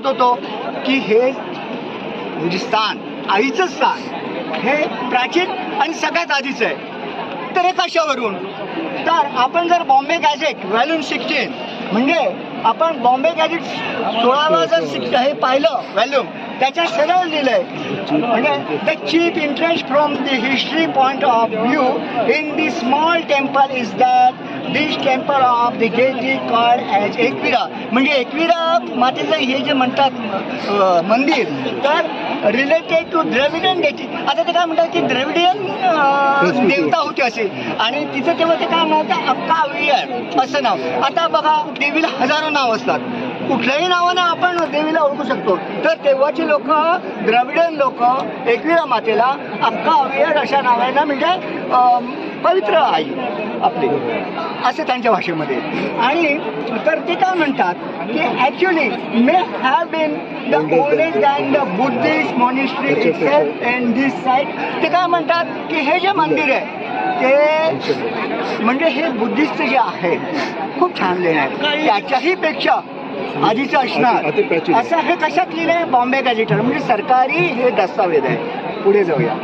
म्हणत होतो की हे म्हणजे स्थान, आईचं स्थान हे प्राचीन आणि सगळ्यात आधीचं आहे. तर हे कशावरून? तर आपण जर बॉम्बे गॅझेट व्हॉल्यूम 16 म्हणजे आपण बॉम्बे गॅझेट 16वा जर हे पाहिलं व्हॉल्यूम, त्याच्यात सरळ लिहिलंय म्हणजे the chief interest from the history point of view in the small temple is that this temple of the डेटी कॉल्ड ॲज एकविरा. म्हणजे एकविरा मातेचं हे जे म्हणतात मंदिर, तर रिलेटेड टू द्रविडियन डेटी. आता ते काय म्हणतात की द्रविडियन देवता होती असे, आणि तिचं तेव्हा ते काय म्हणतात अक्का अवियर असं नाव. आता बघा देवीला हजारो नाव असतात, कुठल्याही नावानं आपण देवीला ओळखू शकतो. तर तेव्हाची लोक, द्रविडियन लोक एकविरा मातेला अक्का अवियर अशा नावानं म्हणजे पवित्र आई आपली असं त्यांच्या भाषेमध्ये. आणि तर ते काय म्हणतात की actually may have been the oldest and the Buddhist monastery itself in this site. ते काय म्हणतात की हे जे मंदिर आहे ते म्हणजे हे बुद्धिस्ट जे आहे खूप छान लिहिलं आहे, त्याच्याही पेक्षा आधीचं असणार असं. हे कशात लिहिलं आहे? बॉम्बे गॅझेटर म्हणजे सरकारी हे दस्तावेज आहे. पुढे जाऊया.